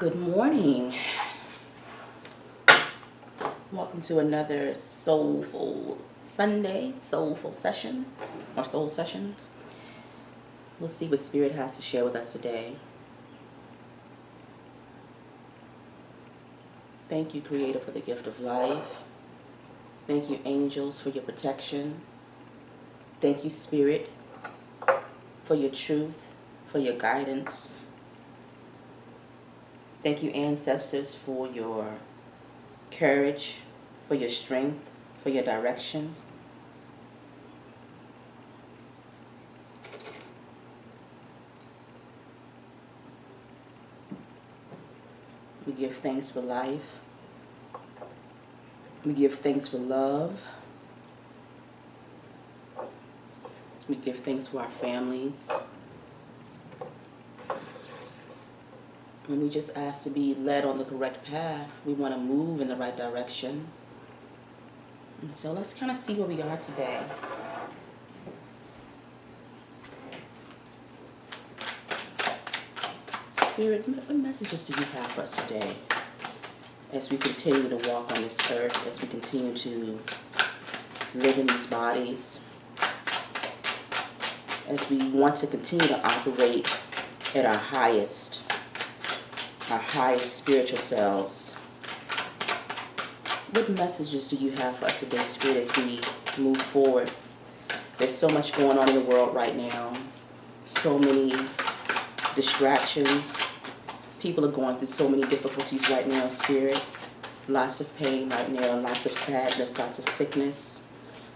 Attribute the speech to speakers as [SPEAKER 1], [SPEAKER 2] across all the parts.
[SPEAKER 1] Good morning. Welcome to another soulful Sunday, soulful session, or soul sessions. We'll see what Spirit has to share with us today. Thank you, Creator, for the gift of life. Thank you, angels, for your protection. Thank you, Spirit, for your truth, for your guidance. Thank you, ancestors, for your courage, for your strength, for your direction. We give thanks for life. We give thanks for love. We give thanks for our families. And we just ask to be led on the correct path. We want to move in the right direction. And so let's kind of see where we are today. Spirit, what messages do you have for us today? As we continue to walk on this earth, as we continue to live in these bodies, as we want to continue to operate at our highest spiritual selves. What messages do you have for us today, Spirit, as we move forward? There's so much going on in the world right now. So many distractions. People are going through so many difficulties right now, Spirit. Lots of pain right now, lots of sadness, lots of sickness,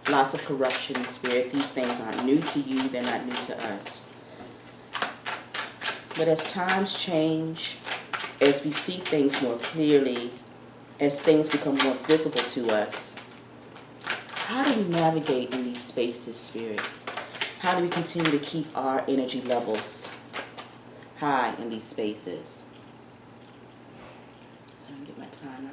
[SPEAKER 1] lots of corruption, Spirit. These things aren't new to you. They're not new to us. But as times change, as we see things more clearly, as things become more visible to us, how do we navigate in these spaces, Spirit? How do we continue to keep our energy levels high in these spaces? So I'm going to get my timer.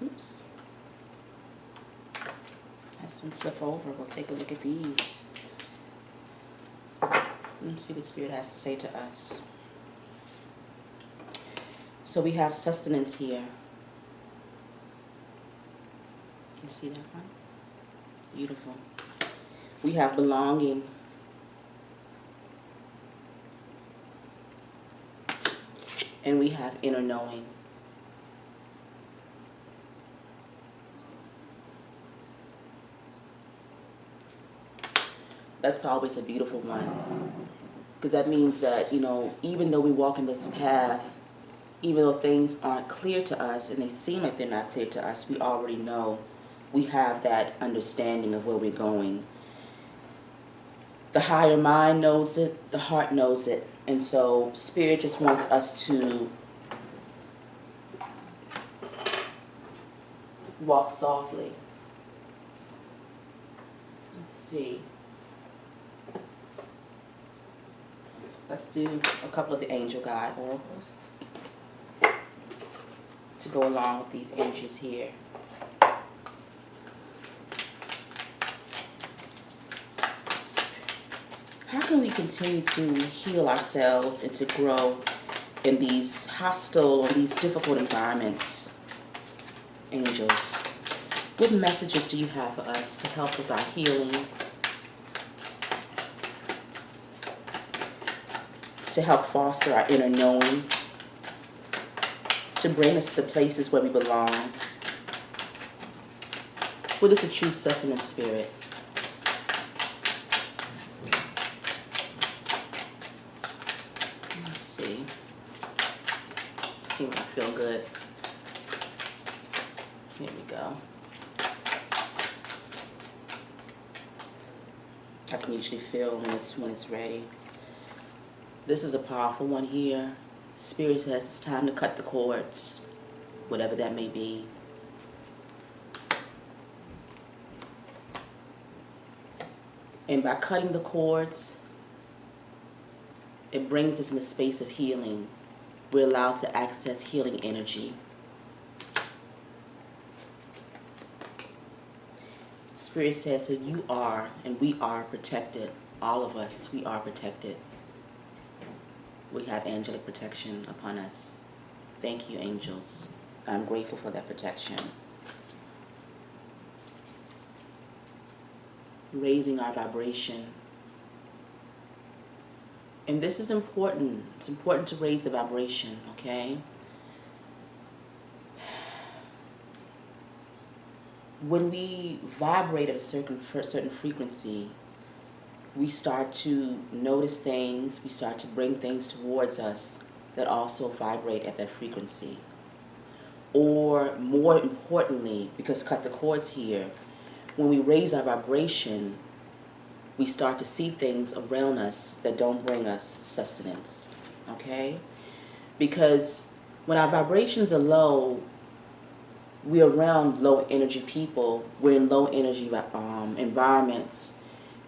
[SPEAKER 1] Oops. Have some flip over. We'll take a look at these. Let's see what Spirit has to say to us. So we have sustenance here. You see that one? Beautiful. We have belonging. And we have inner knowing. That's always a beautiful one. Because that means that, even though we walk in this path, even though things aren't clear to us and they seem like they're not clear to us, we already know. We have that understanding of where we're going. The higher mind knows it, the heart knows it. And so Spirit just wants us to walk softly. Let's see. Let's do a couple of the angel guide oracles to go along with these energies here. How can we continue to heal ourselves and to grow in these hostile or these difficult environments, angels? What messages do you have for us to help with our healing? To help foster our inner knowing? To bring us to the places where we belong? What is the true sustenance, Spirit? Let's see. See if I feel good. Here we go. I can usually feel when it's ready. This is a powerful one here. Spirit says it's time to cut the cords, whatever that may be. And by cutting the cords, it brings us in a space of healing. We're allowed to access healing energy. Spirit says that you are and we are protected. All of us, we are protected. We have angelic protection upon us. Thank you, angels. I'm grateful for that protection. Raising our vibration. And this is important. It's important to raise the vibration, okay? When we vibrate at a certain frequency, we start to notice things, we start to bring things towards us that also vibrate at that frequency. Or more importantly, because cut the cords here, when we raise our vibration, we start to see things around us that don't bring us sustenance, okay? Because when our vibrations are low, we're around low energy people, we're in low energy environments,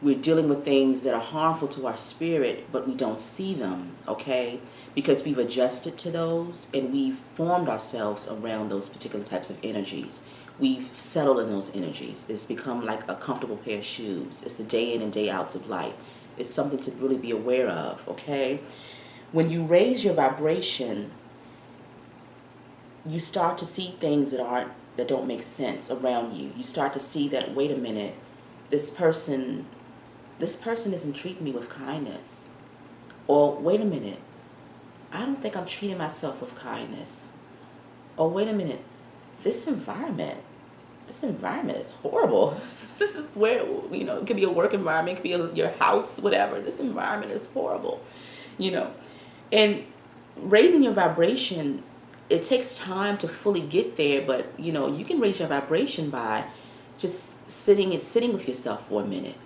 [SPEAKER 1] we're dealing with things that are harmful to our spirit, but we don't see them, okay? Because we've adjusted to those and we've formed ourselves around those particular types of energies. We've settled in those energies. It's become like a comfortable pair of shoes. It's the day in and day outs of life. It's something to really be aware of, okay? When you raise your vibration, you start to see things that don't make sense around you. You start to see that, wait a minute, this person isn't treating me with kindness. Or wait a minute, I don't think I'm treating myself with kindness. Or wait a minute, this environment is horrible. This is where, it could be a work environment, it could be your house, whatever. This environment is horrible, And raising your vibration, it takes time to fully get there, but, you can raise your vibration by just sitting with yourself for a minute,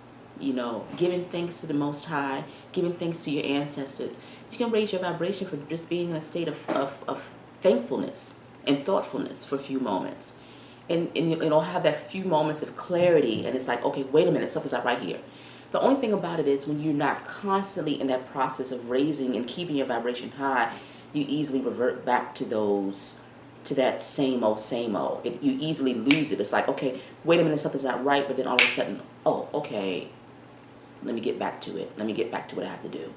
[SPEAKER 1] giving thanks to the Most High, giving thanks to your ancestors. You can raise your vibration for just being in a state of thankfulness and thoughtfulness for a few moments. And you'll have that few moments of clarity, and it's like, okay, wait a minute, something's not right here. The only thing about it is when you're not constantly in that process of raising and keeping your vibration high, you easily revert back to that same old. You easily lose it. It's like, okay, wait a minute, something's not right, but then all of a sudden, oh, okay, let me get back to it. Let me get back to what I have to do.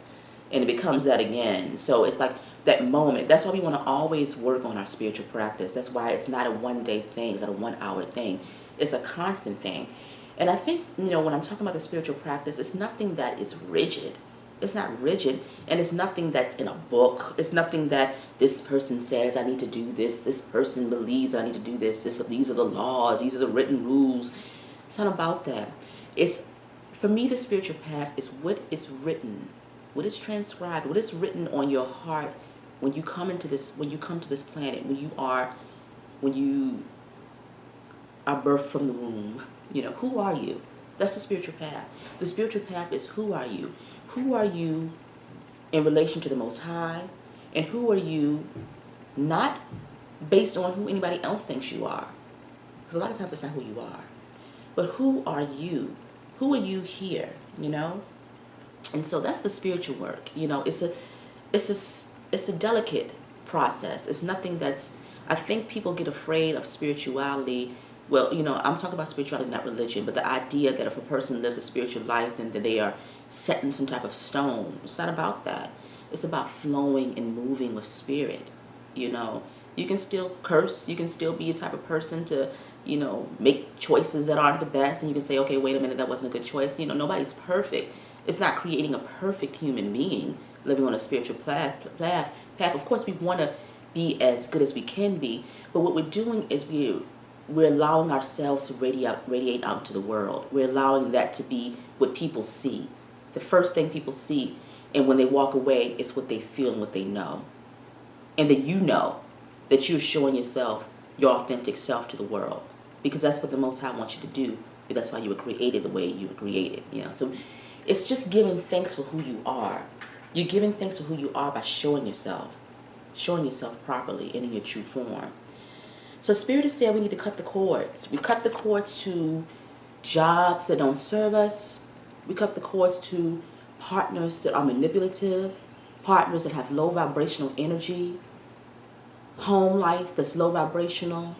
[SPEAKER 1] And it becomes that again. So it's like that moment. That's why we want to always work on our spiritual practice. That's why it's not a one-day thing. It's not a 1 hour thing. It's a constant thing. And I think, when I'm talking about the spiritual practice, it's nothing that is rigid. It's not rigid, and it's nothing that's in a book. It's nothing that this person says I need to do this. This person believes I need to do this. These are the laws. These are the written rules. It's not about that. For me, the spiritual path is what is written, what is transcribed, what is written on your heart when you come to this planet, when you are birthed from the womb. Who are you? That's the spiritual path. The spiritual path is, who are you? Who are you in relation to the Most High? And who are you not based on who anybody else thinks you are? Because a lot of times it's not who you are. But who are you? Who are you here? And so that's the spiritual work. It's a delicate process. It's nothing I think people get afraid of spirituality. Well, I'm talking about spirituality, not religion, but the idea that if a person lives a spiritual life, then they are set in some type of stone. It's not about that. It's about flowing and moving with spirit. You can still curse. You can still be a type of person to, make choices that aren't the best. And you can say, okay, wait a minute, that wasn't a good choice. Nobody's perfect. It's not creating a perfect human being living on a spiritual path. Of course, we want to be as good as we can be. But what we're doing is we're allowing ourselves to radiate out to the world. We're allowing that to be what people see. The first thing people see, and when they walk away, is what they feel and what they know. And then that you're showing yourself, your authentic self to the world. Because that's what the Most High wants you to do. That's why you were created the way you were created. So it's just giving thanks for who you are. You're giving thanks for who you are by showing yourself properly and in your true form. So Spirit is saying we need to cut the cords. We cut the cords to jobs that don't serve us. We cut the cords to partners that are manipulative, partners that have low vibrational energy, home life that's low vibrational,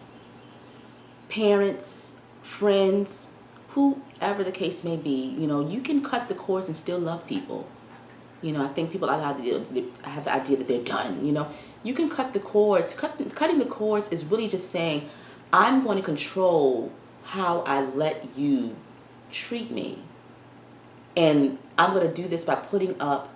[SPEAKER 1] parents, friends whoever the case may be, you can cut the cords and still love people. I think people have the idea that they're done. You can cut the cords. Cutting the cords is really just saying, I'm going to control how I let you treat me. And I'm going to do this by putting up,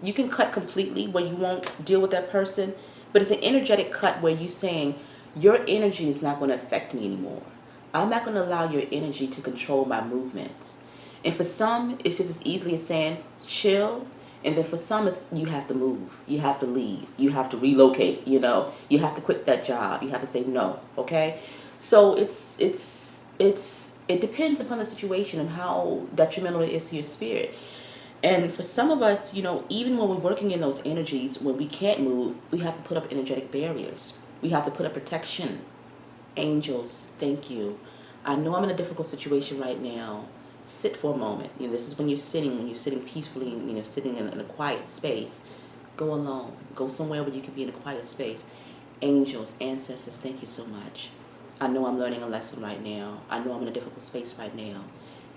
[SPEAKER 1] you can cut completely where you won't deal with that person, but it's an energetic cut where you're saying, your energy is not going to affect me anymore. I'm not going to allow your energy to control my movements. And for some, it's just as easily as saying, chill. And then for some, it's you have to move. You have to leave. You have to relocate, You have to quit that job. You have to say no, okay? So it depends upon the situation and how detrimental it is to your spirit. And for some of us, even when we're working in those energies, when we can't move, we have to put up energetic barriers. We have to put up protection. Angels, thank you. I know I'm in a difficult situation right now. Sit for a moment. This is when you're sitting peacefully, sitting in a quiet space. Go alone. Go somewhere where you can be in a quiet space. Angels, ancestors, thank you so much. I know I'm learning a lesson right now. I know I'm in a difficult space right now.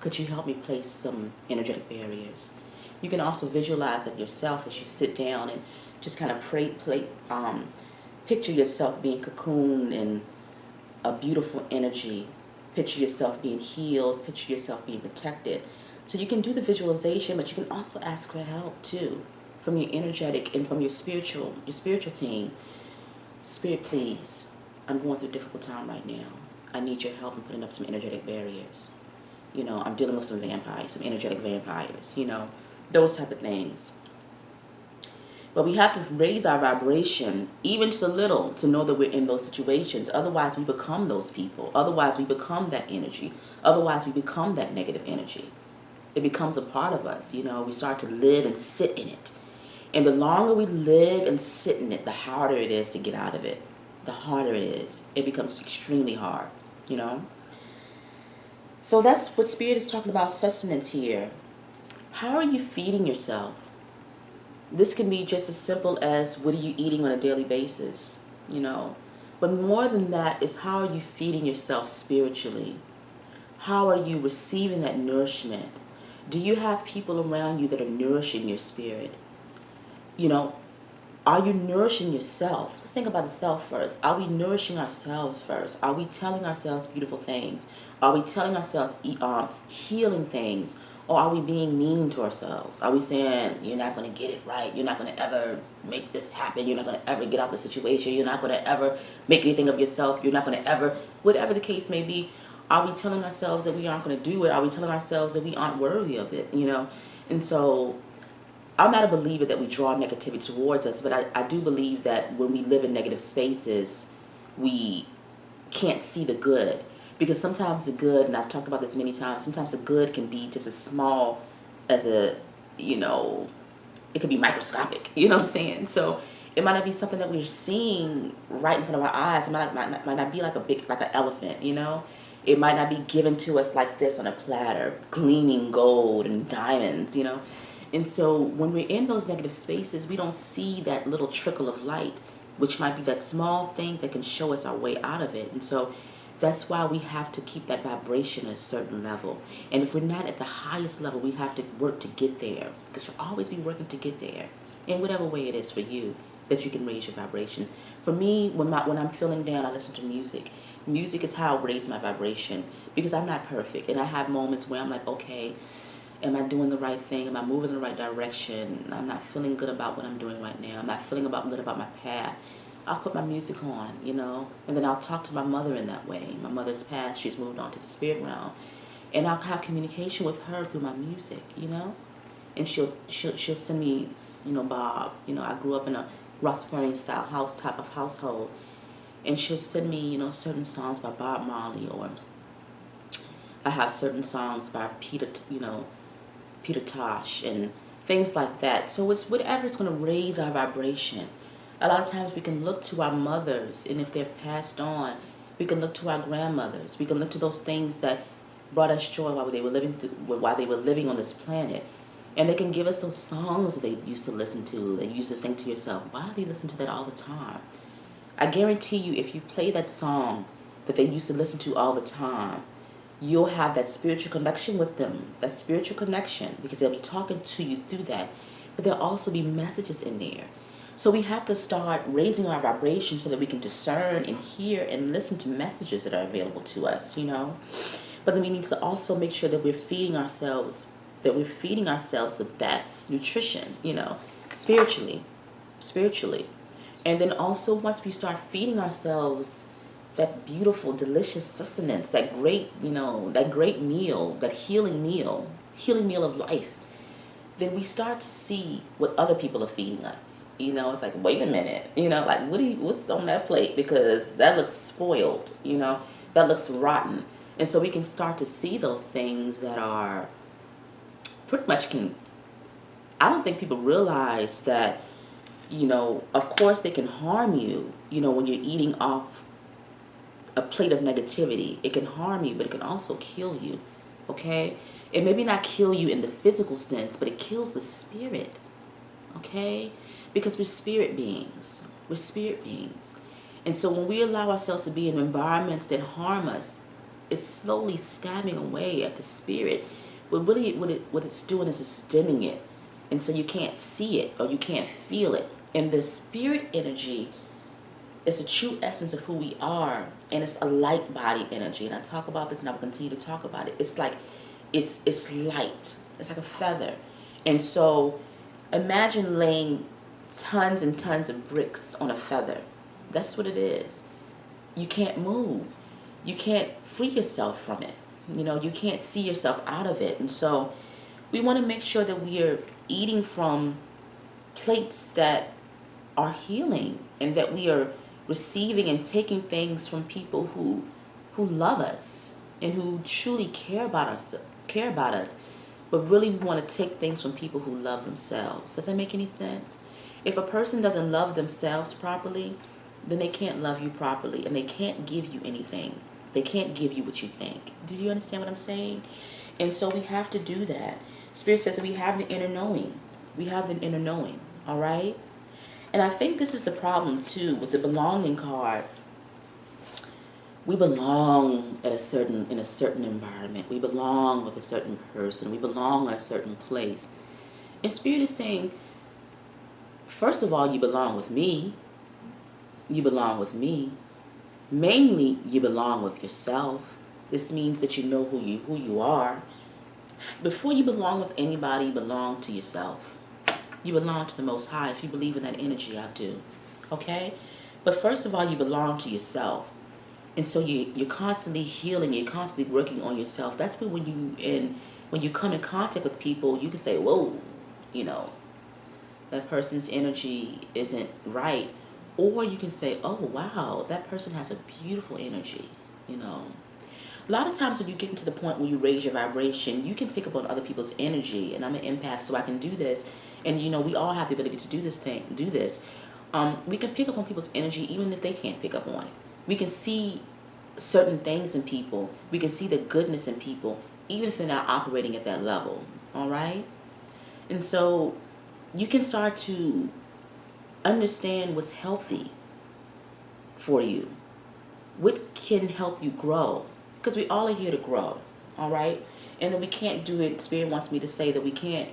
[SPEAKER 1] Could you help me place some energetic barriers? You can also visualize that yourself as you sit down and just kind of picture yourself being cocooned in a beautiful energy. Picture yourself being healed. Picture yourself being protected. So you can do the visualization, but you can also ask for help too, from your energetic and from your spiritual team. Spirit, please, I'm going through a difficult time right now. I need your help in putting up some energetic barriers. I'm dealing with some vampires, some energetic vampires, those type of things. But we have to raise our vibration even just a little to know that we're in those situations. Otherwise, we become those people. Otherwise, we become that energy. Otherwise, we become that negative energy. It becomes a part of us. We start to live and sit in it. And the longer we live and sit in it, the harder it is to get out of it. The harder it is. It becomes extremely hard, So that's what Spirit is talking about, sustenance here. How are you feeding yourself? This can be just as simple as what are you eating on a daily basis, But more than that is how are you feeding yourself spiritually? How are you receiving that nourishment? Do you have people around you that are nourishing your spirit? Are you nourishing yourself? Let's think about the self first. Are we nourishing ourselves first? Are we telling ourselves beautiful things? Are we telling ourselves healing things? Or are we being mean to ourselves? Are we saying, you're not going to get it right. You're not going to ever make this happen. You're not going to ever get out of the situation. You're not going to ever make anything of yourself. You're not going to ever, whatever the case may be. Are we telling ourselves that we aren't going to do it? Are we telling ourselves that we aren't worthy of it? And so I'm not a believer that we draw negativity towards us, but I do believe that when we live in negative spaces, we can't see the good. Because sometimes the good, and I've talked about this many times, sometimes the good can be just as small as it could be microscopic. You know what I'm saying? So it might not be something that we're seeing right in front of our eyes. It might not be like an elephant, It might not be given to us like this on a platter, gleaming gold and diamonds, And so when we're in those negative spaces, we don't see that little trickle of light, which might be that small thing that can show us our way out of it. And so that's why we have to keep that vibration at a certain level. And if we're not at the highest level, we have to work to get there, because you'll always be working to get there in whatever way it is for you that you can raise your vibration. For me, when I'm feeling down, I listen to music. Music is how I raise my vibration, because I'm not perfect. And I have moments where I'm like, okay, am I doing the right thing? Am I moving in the right direction? I'm not feeling good about what I'm doing right now. I'm not feeling good about my path. I'll put my music on, and then I'll talk to my mother in that way. My mother's passed, she's moved on to the spirit realm. And I'll have communication with her through my music, And she'll send me, Bob. I grew up in a Rastafarian style house type of household. And she'll send me, certain songs by Bob Marley, or I have certain songs by Peter Tosh and things like that. So it's whatever's going to raise our vibration. A lot of times we can look to our mothers, and if they've passed on, we can look to our grandmothers. We can look to those things that brought us joy while they were living on this planet. And they can give us those songs that they used to listen to. They used to think to yourself, why do they listen to that all the time? I guarantee you, if you play that song that they used to listen to all the time, you'll have that spiritual connection with them, that spiritual connection, because they'll be talking to you through that. But there'll also be messages in there. So we have to start raising our vibration so that we can discern and hear and listen to messages that are available to us, But then we need to also make sure that we're feeding ourselves, the best nutrition, spiritually, spiritually. And then also once we start feeding ourselves that beautiful, delicious sustenance, that great, that great meal, that healing meal of life, then we start to see what other people are feeding us. It's like, wait a minute, like what's on that plate, because that looks spoiled, that looks rotten. And so we can start to see those things that are pretty much I don't think people realize that, of course they can harm you, when you're eating off a plate of negativity. It can harm you, but it can also kill you, okay? It maybe not kill you in the physical sense, but it kills the spirit, okay? Because we're spirit beings. We're spirit beings. And so when we allow ourselves to be in environments that harm us, it's slowly stabbing away at the spirit. But really what it's doing is it's dimming it. And so you can't see it or you can't feel it. And the spirit energy is the true essence of who we are. And it's a light body energy. And I talk about this and I will continue to talk about it. It's like, it's light. It's like a feather. And so imagine laying tons and tons of bricks on a feather. That's what it is. You can't move. You can't free yourself from it. You can't see yourself out of it. And so we want to make sure that we are eating from plates that are healing, and that we are receiving and taking things from people who love us and who truly care about us. But really we want to take things from people who love themselves. Does that make any sense? If a person doesn't love themselves properly, then they can't love you properly, and they can't give you anything. They can't give you what you think. Do you understand what I'm saying? And so we have to do that. Spirit says that we have the inner knowing. We have the inner knowing, all right? And I think this is the problem too with the belonging card. We belong in a certain environment. We belong with a certain person. We belong in a certain place. And Spirit is saying, first of all, you belong with me. You belong with me. Mainly, you belong with yourself. This means that you know who you are. Before you belong with anybody, you belong to yourself. You belong to the Most High. If you believe in that energy, I do. Okay? But first of all, you belong to yourself. And so you're constantly healing. You're constantly working on yourself. That's when you come in contact with people, you can say, whoa, that person's energy isn't right. Or you can say, oh, wow, that person has a beautiful energy, A lot of times when you get into the point where you raise your vibration, you can pick up on other people's energy. And I'm an empath, so I can do this. And, we all have the ability to do this. We can pick up on people's energy even if they can't pick up on it. We can see certain things in people. We can see the goodness in people, even if they're not operating at that level, all right? And so you can start to understand what's healthy for you, what can help you grow, because we all are here to grow, all right? And then we can't do it. Spirit wants me to say that we can't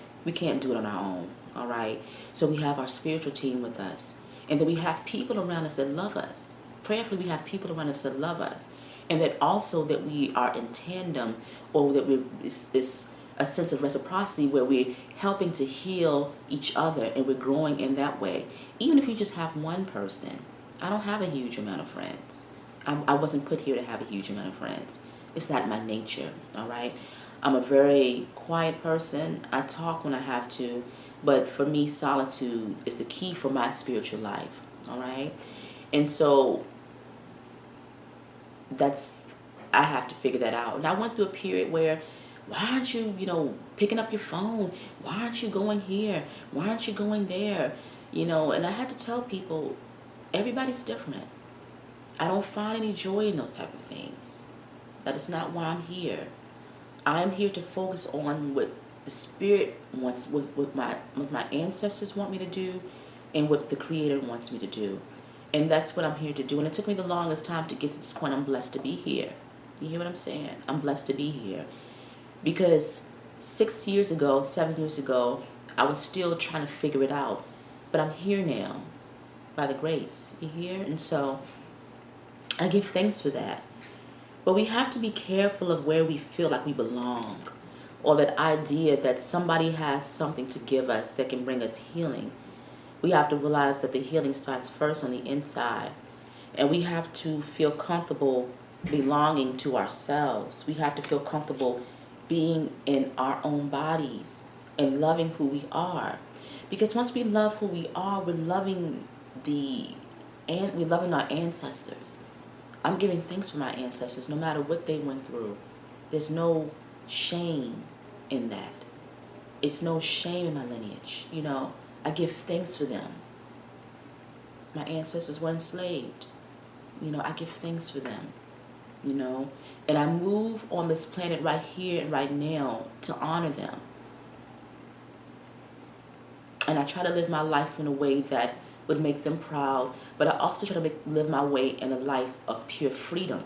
[SPEAKER 1] do it on our own, all right? So we have our spiritual team with us, and then we have people around us that love us. Prayerfully, we have people around us that love us, and that also that we are in tandem, or that it's a sense of reciprocity where we're helping to heal each other and we're growing in that way. Even if you just have one person. I don't have a huge amount of friends. I wasn't put here to have a huge amount of friends. It's not my nature, all right? I'm a very quiet person. I talk when I have to, but for me, solitude is the key for my spiritual life, all right? And so I have to figure that out. And I went through a period where, why aren't you, picking up your phone? Why aren't you going here? Why aren't you going there? And I had to tell people, everybody's different. I don't find any joy in those type of things. That is not why I'm here. I'm here to focus on what the Spirit wants, what my ancestors want me to do, and what the Creator wants me to do. And that's what I'm here to do. And it took me the longest time to get to this point. I'm blessed to be here. You hear what I'm saying? I'm blessed to be here. Because 6 years ago, 7 years ago, I was still trying to figure it out. But I'm here now by the grace. You hear? And so I give thanks for that. But we have to be careful of where we feel like we belong, or that idea that somebody has something to give us that can bring us healing. We have to realize that the healing starts first on the inside. And we have to feel comfortable belonging to ourselves. We have to feel comfortable being in our own bodies and loving who we are. Because once we love who we are, we're loving our ancestors. I'm giving thanks for my ancestors no matter what they went through. There's no shame in that. It's no shame in my lineage. I give thanks for them. My ancestors were enslaved. I give thanks for them. And I move on this planet right here and right now to honor them. And I try to live my life in a way that would make them proud, but I also try to live my way in a life of pure freedom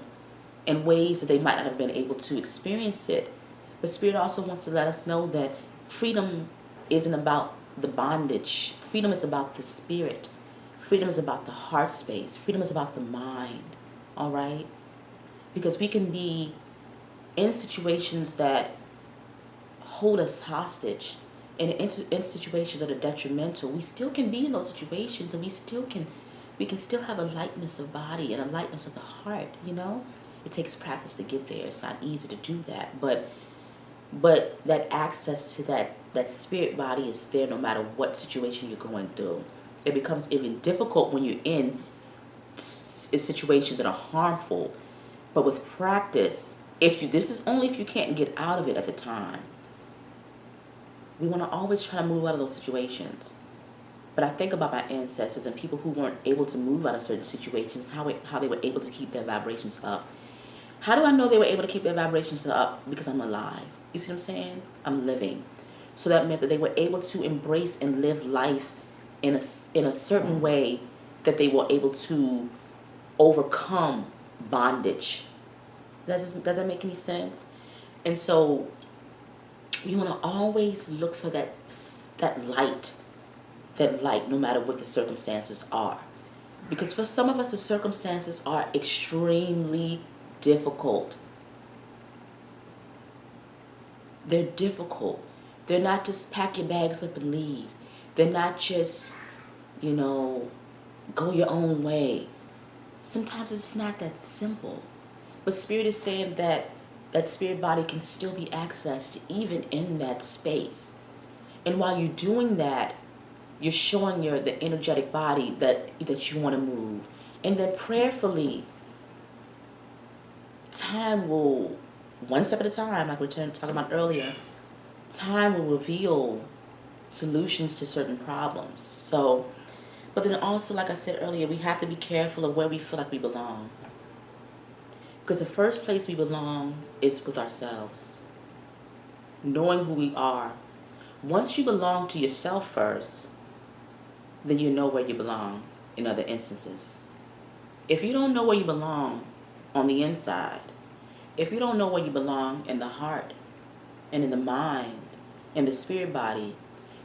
[SPEAKER 1] in ways that they might not have been able to experience it. But Spirit also wants to let us know that freedom isn't about the bondage. Freedom is about the spirit. Freedom is about the heart space. Freedom is about the mind, all right? Because we can be in situations that hold us hostage, and in situations that are detrimental. We still can be in those situations, and we can still have a lightness of body and a lightness of the heart. It takes practice to get there. It's not easy to do that, but that access to that spirit body is there no matter what situation you're going through. It becomes even difficult when you're in situations that are harmful, but with practice, this is only if you can't get out of it at the time. We want to always try to move out of those situations. But I think about my ancestors and people who weren't able to move out of certain situations, how they were able to keep their vibrations up. How do I know they were able to keep their vibrations up? Because I'm alive. You see what I'm saying? I'm living. So that meant that they were able to embrace and live life in a certain way that they were able to overcome bondage. Does that make any sense? And so you want to always look for that light, no matter what the circumstances are. Because for some of us, the circumstances are extremely difficult. They're difficult. They're not just pack your bags up and leave. They're not just, go your own way. Sometimes it's not that simple. But Spirit is saying that spirit body can still be accessed even in that space. And while you're doing that, you're showing the energetic body that you want to move. And then prayerfully, time will, one step at a time, like we were talking about earlier, time will reveal solutions to certain problems. So, but then also, like I said earlier, we have to be careful of where we feel like we belong. Because the first place we belong is with ourselves. Knowing who we are. Once you belong to yourself first, then you know where you belong in other instances. If you don't know where you belong on the inside, if you don't know where you belong in the heart and in the mind and the spirit body,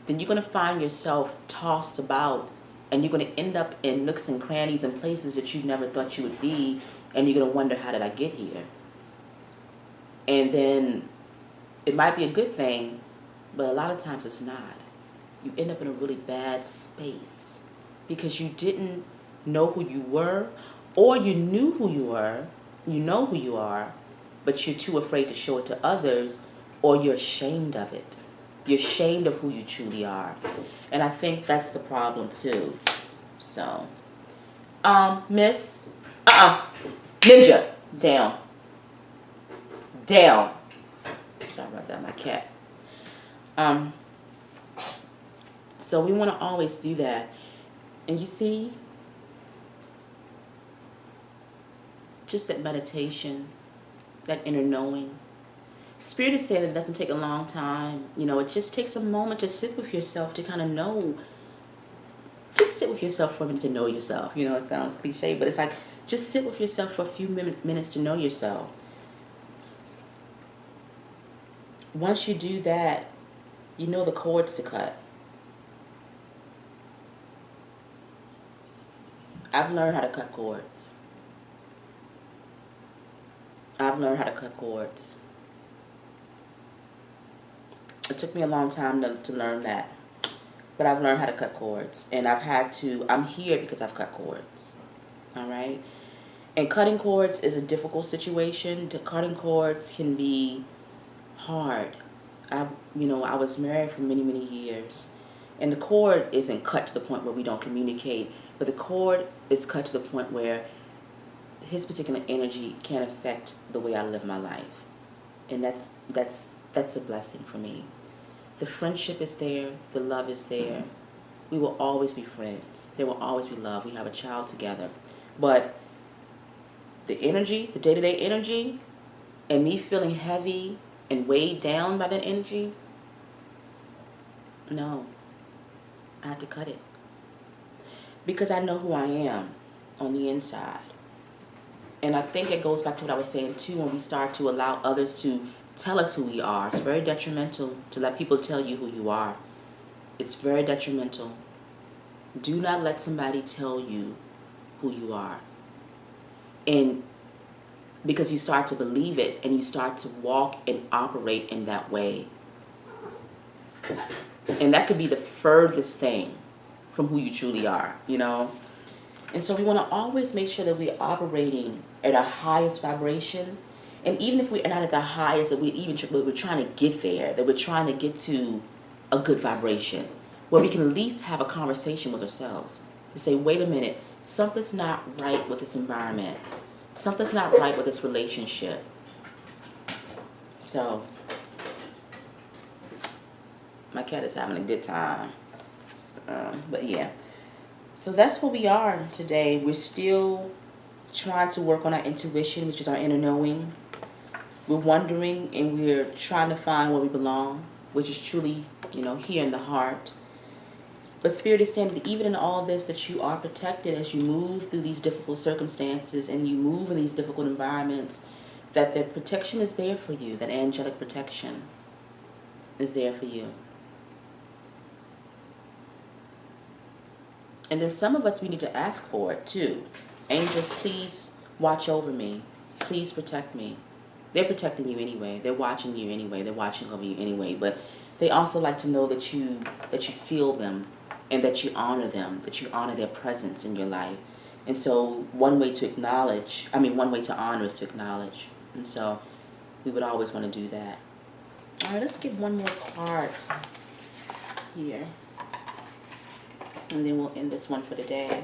[SPEAKER 1] then you're going to find yourself tossed about, and you're going to end up in nooks and crannies and places that you never thought you would be, and you're going to wonder, how did I get here? And then it might be a good thing, but a lot of times it's not. You end up in a really bad space because you didn't know who you were, or you knew who you were, you know who you are, but you're too afraid to show it to others, or you're ashamed of it. You're ashamed of who you truly are. And I think that's the problem too. So, Miss, Ninja, down. Sorry about that, my cat. So we want to always do that. And you see, just that meditation, that inner knowing. Spirit is saying that it doesn't take a long time. It just takes a moment to sit with yourself to kind of know. Just sit with yourself for a minute to know yourself. It sounds cliche, but it's like, just sit with yourself for a few minutes to know yourself. once you do that, you know the cords to cut. I've learned how to cut cords. I've learned how to cut cords. It took me a long time to learn that. But I've learned how to cut cords. And I'm here because I've cut cords. All right? And cutting cords is a difficult situation. Cutting cords can be hard. I was married for many, many years. And the cord isn't cut to the point where we don't communicate. But the cord is cut to the point where his particular energy can't affect the way I live my life. And that's a blessing for me. The friendship is there. The love is there. We will always be friends. There will always be love. We have a child together. But the energy, the day-to-day energy, and me feeling heavy and weighed down by that energy, no. I have to cut it. Because I know who I am on the inside. And I think it goes back to what I was saying too, when we start to allow others to tell us who we are. It's very detrimental to let people tell you who you are. It's very detrimental. Do not let somebody tell you who you are. And because you start to believe it and you start to walk and operate in that way. And that could be the furthest thing from who you truly are, you know? And so we want to always make sure that we're operating at our highest vibration. And even if we're not at the highest, that we're trying to get there, that we're trying to get to a good vibration, where we can at least have a conversation with ourselves to say, wait a minute, something's not right with this environment. Something's not right with this relationship. So, my cat is having a good time. But yeah. So that's where we are today. We're still trying to work on our intuition, which is our inner knowing. We're wondering and we're trying to find where we belong, which is truly, here in the heart. But Spirit is saying that even in all this, that you are protected as you move through these difficult circumstances and you move in these difficult environments, that the protection is there for you, that angelic protection is there for you. And then some of us, we need to ask for it too. Angels, please watch over me. Please protect me. They're protecting you anyway. They're watching you anyway. They're watching over you anyway. But they also like to know that you feel them and that you honor them, that you honor their presence in your life. And so one way to honor is to acknowledge. And so we would always want to do that. All right, let's get one more card here. And then we'll end this one for today.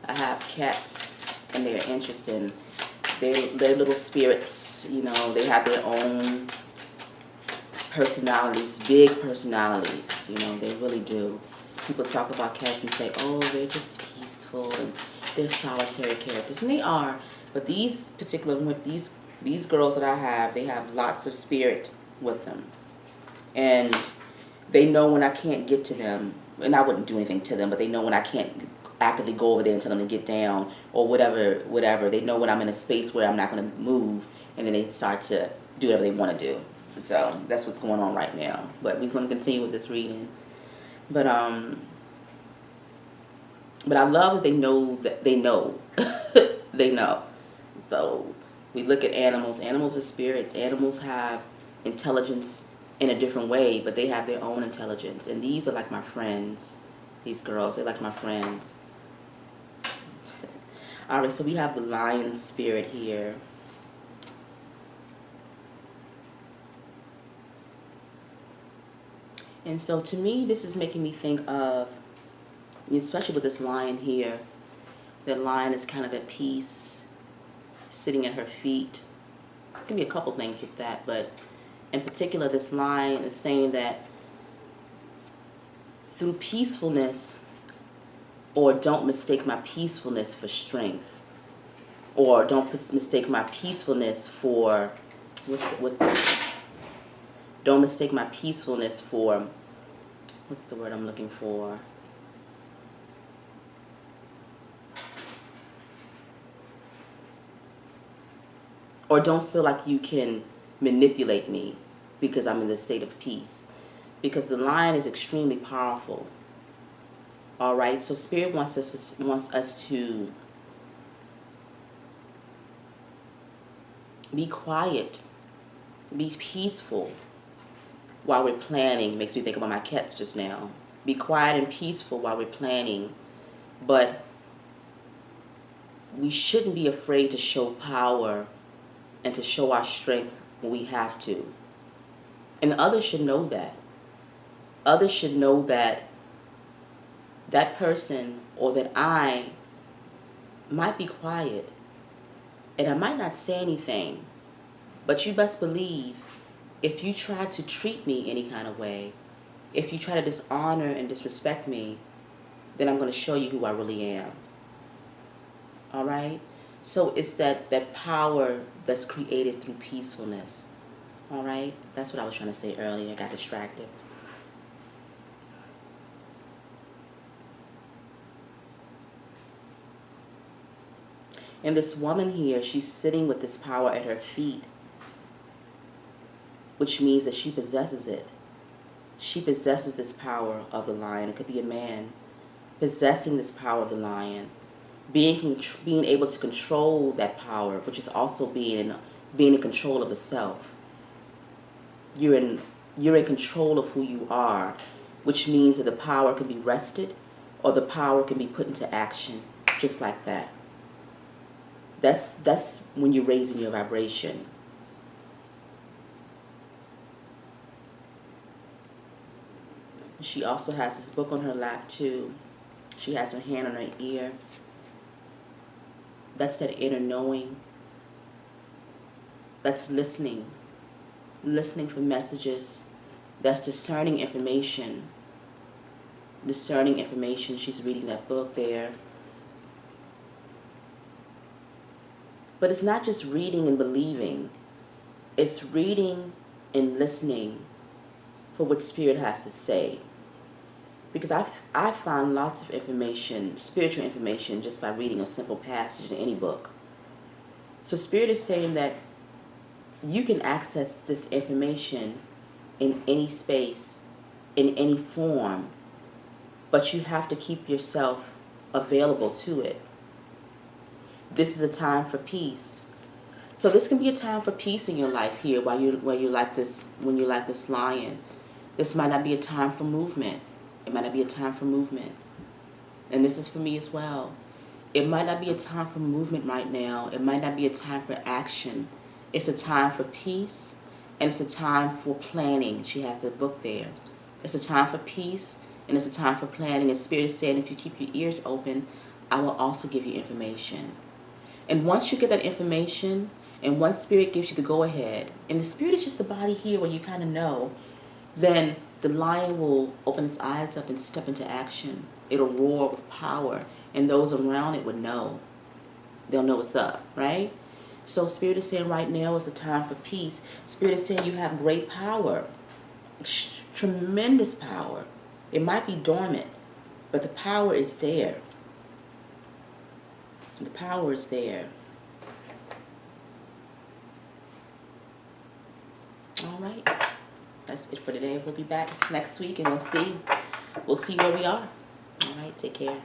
[SPEAKER 1] I have cats, and they're interesting. They're little spirits, they have their own personalities, big personalities, they really do. People talk about cats and say, oh, they're just peaceful and they're solitary characters, and they are. But these girls that I have, they have lots of spirit with them. And they know when I can't get to them, and I wouldn't do anything to them, but they know when I can't actively go over there and tell them to get down or whatever. They know when I'm in a space where I'm not going to move, and then they start to do whatever they want to do. So that's what's going on right now. But we're going to continue with this reading. But I love that they know they know. So we look at animals. Animals are spirits. Animals have intelligence in a different way, but they have their own intelligence. And these are like my friends. These girls, they're like my friends. All right, so we have the lion spirit here. And so to me, this is making me think of, especially with this lion here, that lion is kind of at peace, sitting at her feet. There can be a couple things with that, but in particular, this lion is saying that through peacefulness, or don't mistake my peacefulness for strength. Or don't mistake my peacefulness for, don't mistake my peacefulness for, what's the word I'm looking for? Or don't feel like you can manipulate me because I'm in the state of peace. Because the lion is extremely powerful. All right, so Spirit wants us to be quiet, be peaceful while we're planning. Makes me think about my cats just now. Be quiet and peaceful while we're planning, but we shouldn't be afraid to show power and to show our strength when we have to. And others should know that. Others should know that that person or that I might be quiet and I might not say anything, but you best believe if you try to treat me any kind of way, if you try to dishonor and disrespect me, then I'm going to show you who I really am. All right? So it's that power that's created through peacefulness. All right? That's what I was trying to say earlier. I got distracted. And this woman here, she's sitting with this power at her feet, which means that she possesses it. She possesses this power of the lion. It could be a man possessing this power of the lion, being able to control that power, which is also being in control of the self. You're in control of who you are, which means that the power can be rested or the power can be put into action, just like that. That's when you're raising your vibration. She also has this book on her lap too. She has her hand on her ear. That's that inner knowing. That's listening for messages. That's discerning information. She's reading that book there. But it's not just reading and believing. It's reading and listening for what Spirit has to say. Because I found lots of information, spiritual information, just by reading a simple passage in any book. So Spirit is saying that you can access this information in any space, in any form, but you have to keep yourself available to it. This is a time for peace. So this can be a time for peace in your life here when you're like this lion. This might not be a time for movement. It might not be a time for movement. And this is for me as well. It might not be a time for movement right now. It might not be a time for action. It's a time for peace, and it's a time for planning. She has the book there. It's a time for peace, and it's a time for planning. And Spirit is saying if you keep your ears open, I will also give you information. And once you get that information, and once Spirit gives you the go-ahead, and the Spirit is just the body here where you kind of know, then the lion will open its eyes up and step into action. It'll roar with power, and those around it would know. They'll know what's up, right? So Spirit is saying right now is a time for peace. Spirit is saying you have great power, tremendous power. It might be dormant, but the power is there. The power is there. All right. That's it for today. We'll be back next week and we'll see where we are. All right. Take care.